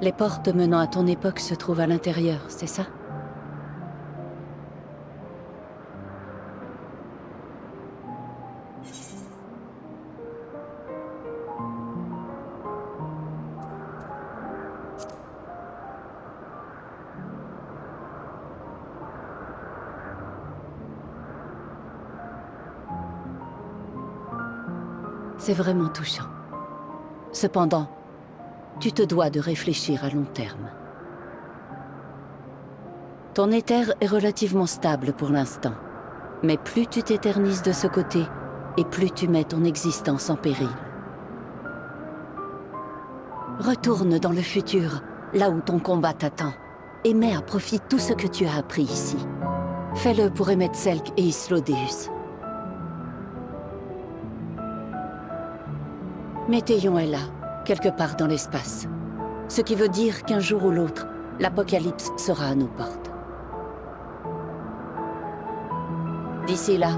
Les portes menant à ton époque se trouvent à l'intérieur, c'est ça? C'est vraiment touchant. Cependant, tu te dois de réfléchir à long terme. Ton éther est relativement stable pour l'instant, mais plus tu t'éternises de ce côté, et plus tu mets ton existence en péril. Retourne dans le futur, là où ton combat t'attend, et mets à profit tout ce que tu as appris ici. Fais-le pour Emet-Selch et Islodeus. Météion est là, quelque part dans l'espace. Ce qui veut dire qu'un jour ou l'autre, l'apocalypse sera à nos portes. D'ici là,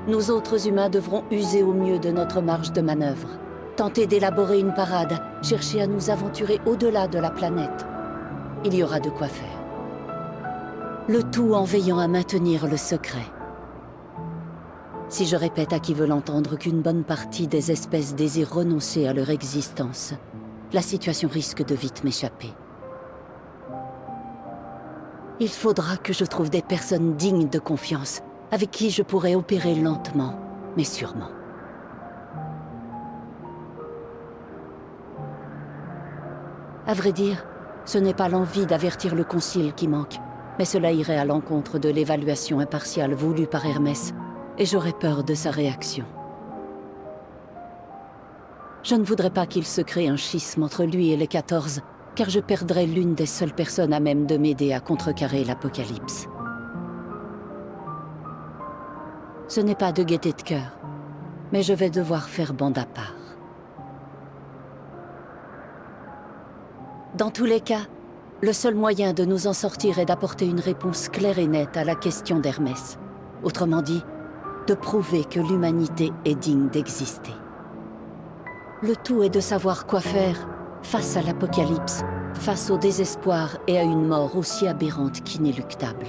nous autres humains devrons user au mieux de notre marge de manœuvre, tenter d'élaborer une parade, chercher à nous aventurer au-delà de la planète. Il y aura de quoi faire. Le tout en veillant à maintenir le secret. Si je répète à qui veut l'entendre qu'une bonne partie des espèces désire renoncer à leur existence, la situation risque de vite m'échapper. Il faudra que je trouve des personnes dignes de confiance, avec qui je pourrai opérer lentement, mais sûrement. À vrai dire, ce n'est pas l'envie d'avertir le Concile qui manque, mais cela irait à l'encontre de l'évaluation impartiale voulue par Hermès, et j'aurais peur de sa réaction. Je ne voudrais pas qu'il se crée un schisme entre lui et les 14, car je perdrais l'une des seules personnes à même de m'aider à contrecarrer l'apocalypse. Ce n'est pas de gaieté de cœur, mais je vais devoir faire bande à part. Dans tous les cas, le seul moyen de nous en sortir est d'apporter une réponse claire et nette à la question d'Hermès. Autrement dit, de prouver que l'humanité est digne d'exister. Le tout est de savoir quoi faire face à l'apocalypse, face au désespoir et à une mort aussi aberrante qu'inéluctable.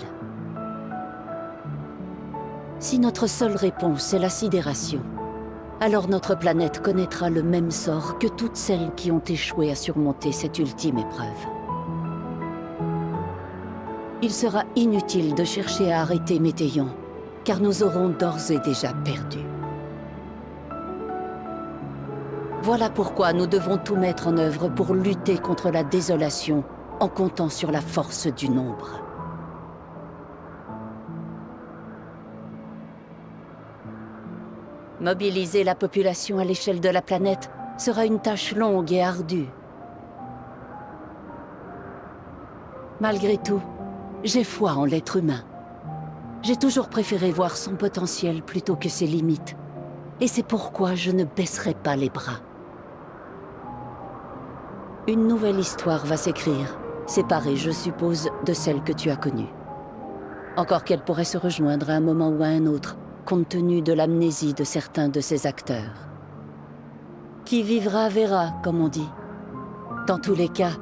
Si notre seule réponse est la sidération, alors notre planète connaîtra le même sort que toutes celles qui ont échoué à surmonter cette ultime épreuve. Il sera inutile de chercher à arrêter Météion, car nous aurons d'ores et déjà perdu. Voilà pourquoi nous devons tout mettre en œuvre pour lutter contre la désolation en comptant sur la force du nombre. Mobiliser la population à l'échelle de la planète sera une tâche longue et ardue. Malgré tout, j'ai foi en l'être humain. J'ai toujours préféré voir son potentiel plutôt que ses limites. Et c'est pourquoi je ne baisserai pas les bras. Une nouvelle histoire va s'écrire, séparée, je suppose, de celle que tu as connue. Encore qu'elle pourrait se rejoindre à un moment ou à un autre, compte tenu de l'amnésie de certains de ses acteurs. Qui vivra verra, comme on dit. Dans tous les cas,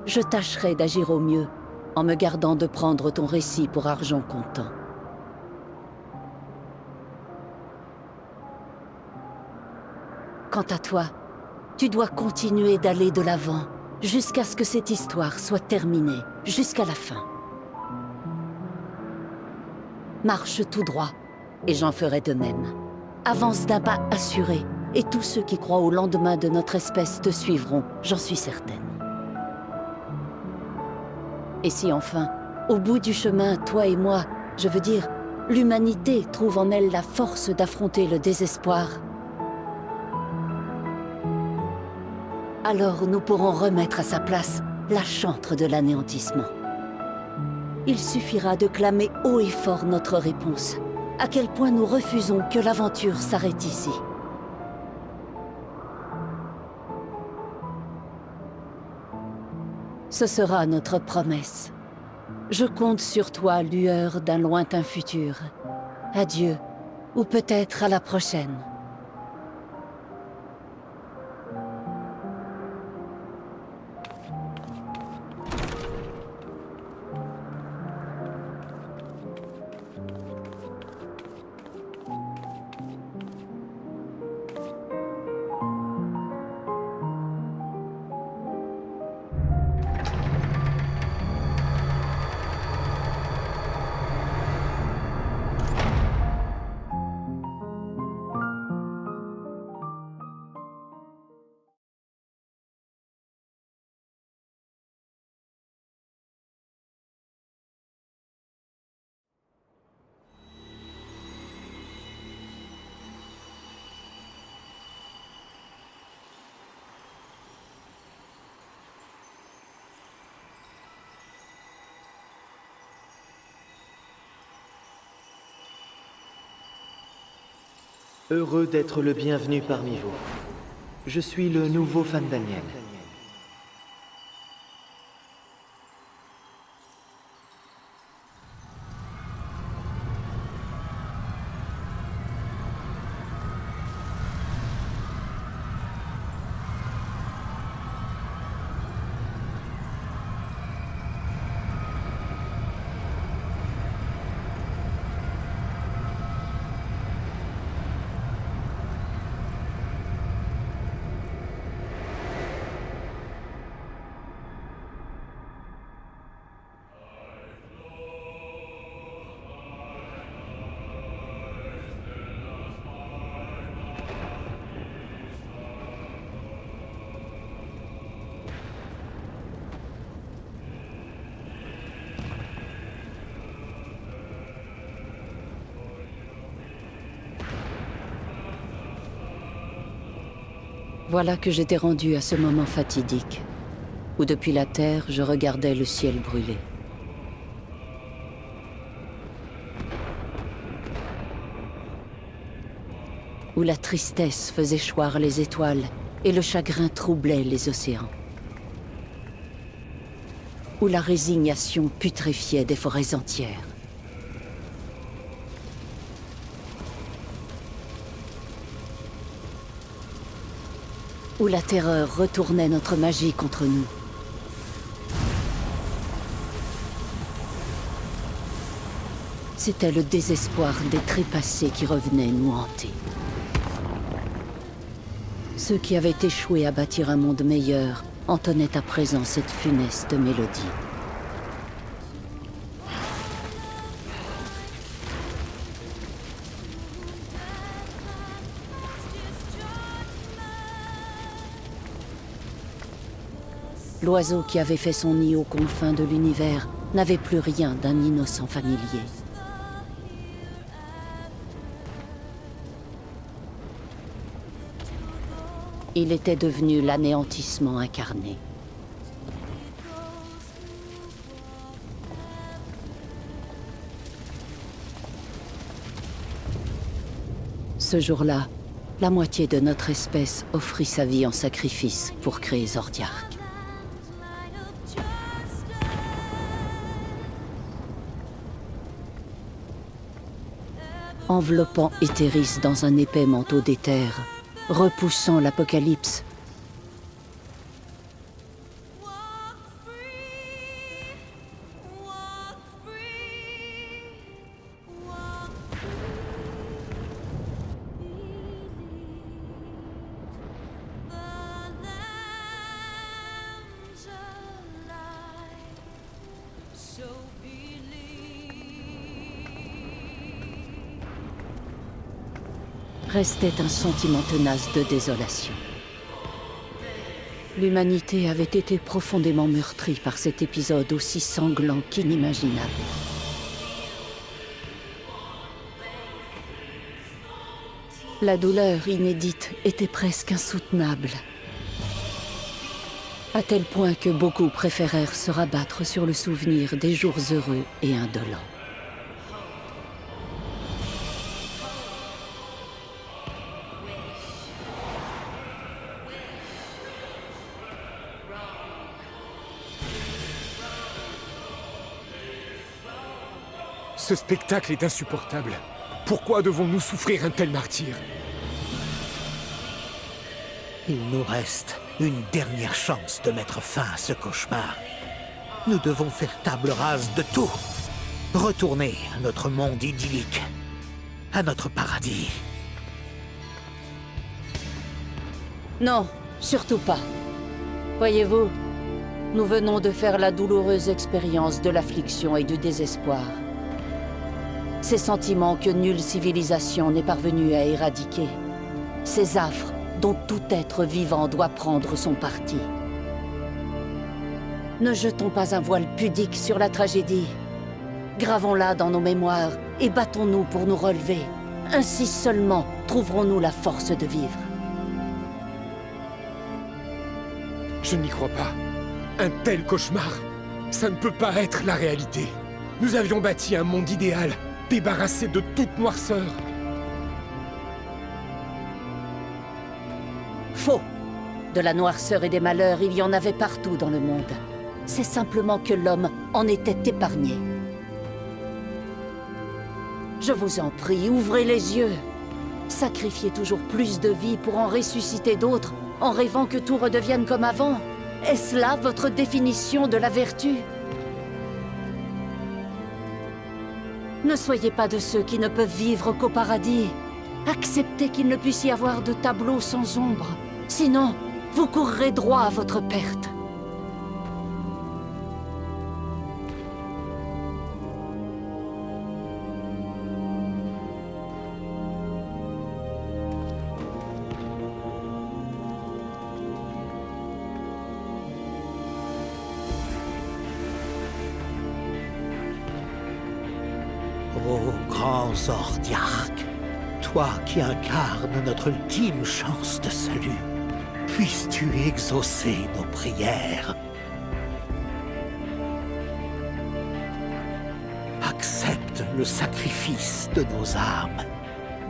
je tâcherai d'agir au mieux, en me gardant de prendre ton récit pour argent comptant. Quant à toi, tu dois continuer d'aller de l'avant, jusqu'à ce que cette histoire soit terminée, jusqu'à la fin. Marche tout droit, et j'en ferai de même. Avance d'un pas assuré, et tous ceux qui croient au lendemain de notre espèce te suivront, j'en suis certaine. Et si enfin, au bout du chemin, toi et moi, je veux dire, l'humanité trouve en elle la force d'affronter le désespoir, alors nous pourrons remettre à sa place la chantre de l'anéantissement. Il suffira de clamer haut et fort notre réponse, à quel point nous refusons que l'aventure s'arrête ici. Ce sera notre promesse. Je compte sur toi, lueur d'un lointain futur. Adieu, ou peut-être à la prochaine. Heureux d'être le bienvenu parmi vous. Je suis le nouveau Fan Daniel. Voilà que j'étais rendu à ce moment fatidique, où depuis la terre, je regardais le ciel brûler. Où la tristesse faisait choir les étoiles et le chagrin troublait les océans. Où la résignation putréfiait des forêts entières. Où la terreur retournait notre magie contre nous. C'était le désespoir des trépassés qui revenaient nous hanter. Ceux qui avaient échoué à bâtir un monde meilleur entonnaient à présent cette funeste mélodie. L'oiseau qui avait fait son nid aux confins de l'univers n'avait plus rien d'un innocent familier. Il était devenu l'anéantissement incarné. Ce jour-là, la moitié de notre espèce offrit sa vie en sacrifice pour créer Zordiark. Enveloppant Éthéris dans un épais manteau d'éther, repoussant l'apocalypse. Restait un sentiment tenace de désolation. L'humanité avait été profondément meurtrie par cet épisode aussi sanglant qu'inimaginable. La douleur inédite était presque insoutenable. À tel point que beaucoup préférèrent se rabattre sur le souvenir des jours heureux et indolents. Ce spectacle est insupportable. Pourquoi devons-nous souffrir un tel martyre? Il nous reste une dernière chance de mettre fin à ce cauchemar. Nous devons faire table rase de tout. Retourner à notre monde idyllique. À notre paradis. Non, surtout pas. Voyez-vous, nous venons de faire la douloureuse expérience de l'affliction et du désespoir. Ces sentiments que nulle civilisation n'est parvenue à éradiquer. Ces affres dont tout être vivant doit prendre son parti. Ne jetons pas un voile pudique sur la tragédie. Gravons-la dans nos mémoires et battons-nous pour nous relever. Ainsi seulement trouverons-nous la force de vivre. Je n'y crois pas. Un tel cauchemar, ça ne peut pas être la réalité. Nous avions bâti un monde idéal, débarrassé de toute noirceur. De la noirceur et des malheurs, il y en avait partout dans le monde. C'est simplement que l'homme en était épargné. Je vous en prie, ouvrez les yeux. Sacrifiez toujours plus de vies pour en ressusciter d'autres, en rêvant que tout redevienne comme avant. Est-ce là votre définition de la vertu? Ne soyez pas de ceux qui ne peuvent vivre qu'au paradis. Acceptez qu'il ne puisse y avoir de tableau sans ombre. Sinon, vous courrez droit à votre perte. Ô grand Zordiarque, toi qui incarnes notre ultime chance de salut, puisses-tu exaucer nos prières. Accepte le sacrifice de nos âmes,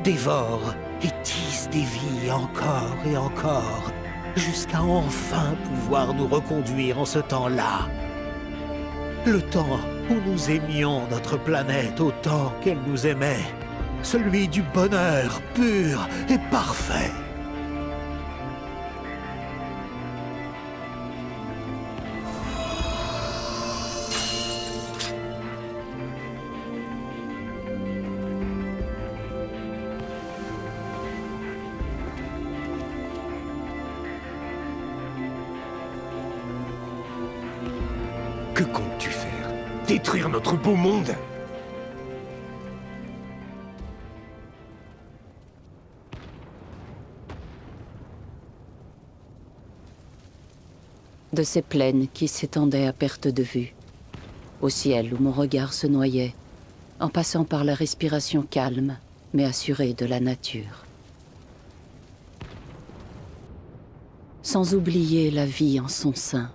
dévore et tisse des vies encore et encore, jusqu'à enfin pouvoir nous reconduire en ce temps-là. Le temps où nous aimions notre planète autant qu'elle nous aimait, celui du bonheur pur et parfait. Que comptes-tu faire? Détruire notre beau monde? De ces plaines qui s'étendaient à perte de vue, au ciel où mon regard se noyait, en passant par la respiration calme, mais assurée de la nature. Sans oublier la vie en son sein,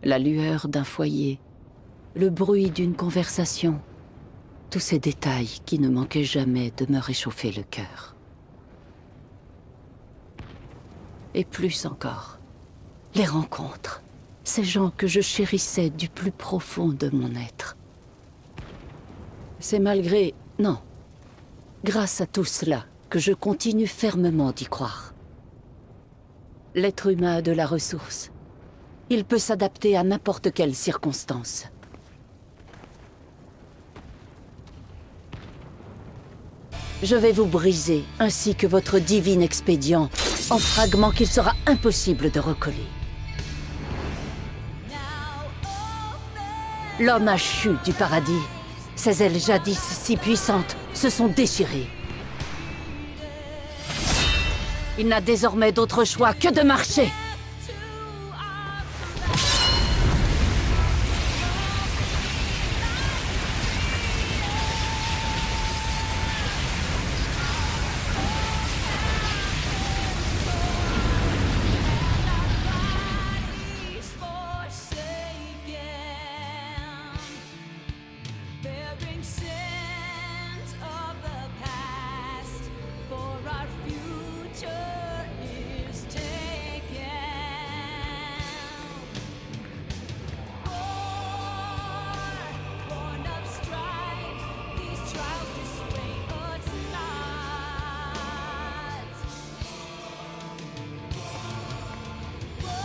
la lueur d'un foyer, le bruit d'une conversation, tous ces détails qui ne manquaient jamais de me réchauffer le cœur. Et plus encore, les rencontres, ces gens que je chérissais du plus profond de mon être. C'est malgré... non. Grâce à tout cela que je continue fermement d'y croire. L'être humain a de la ressource. Il peut s'adapter à n'importe quelle circonstance. Je vais vous briser, ainsi que votre divin expédient, en fragments qu'il sera impossible de recoller. L'homme a chu du paradis. Ses ailes jadis si puissantes se sont déchirées. Il n'a désormais d'autre choix que de marcher.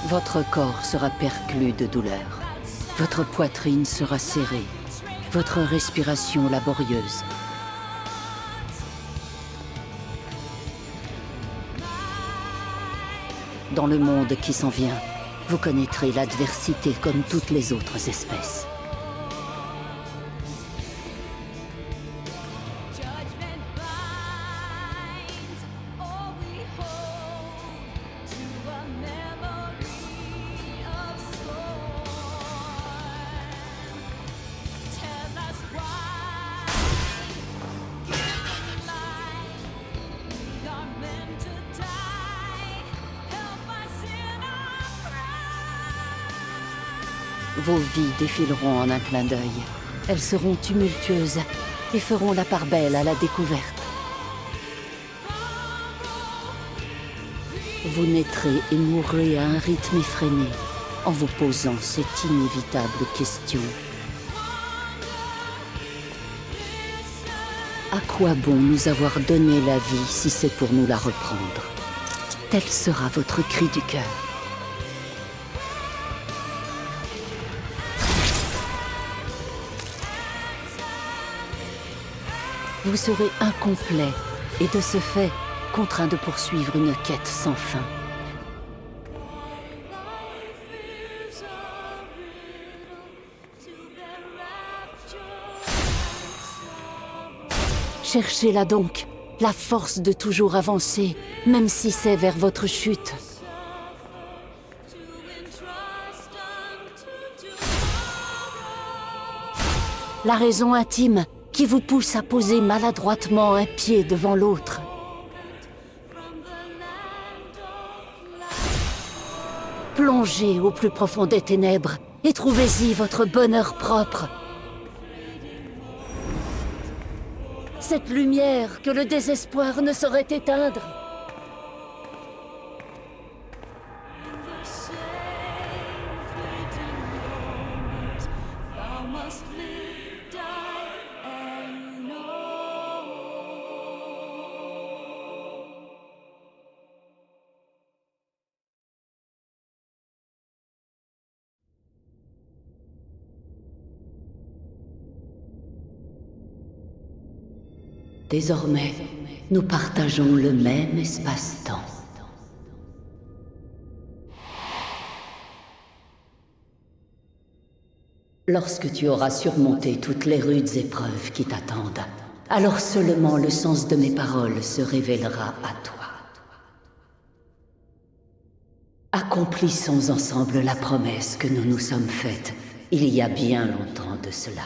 Votre corps sera perclus de douleur. Votre poitrine sera serrée. Votre respiration laborieuse. Dans le monde qui s'en vient, vous connaîtrez l'adversité comme toutes les autres espèces. Vos vies défileront en un clin d'œil. Elles seront tumultueuses et feront la part belle à la découverte. vous naîtrez et mourrez à un rythme effréné, en vous posant cette inévitable question. À quoi bon nous avoir donné la vie si c'est pour nous la reprendre? Tel sera votre cri du cœur. Vous serez incomplet et de ce fait, contraint de poursuivre une quête sans fin. Cherchez-la donc, la force de toujours avancer, même si c'est vers votre chute. La raison intime qui vous pousse à poser maladroitement un pied devant l'autre. Plongez au plus profond des ténèbres et trouvez-y votre bonheur propre. Cette lumière que le désespoir ne saurait éteindre. Désormais, nous partageons le même espace-temps. Lorsque tu auras surmonté toutes les rudes épreuves qui t'attendent, alors seulement le sens de mes paroles se révélera à toi. Accomplissons ensemble la promesse que nous nous sommes faite il y a bien longtemps de cela.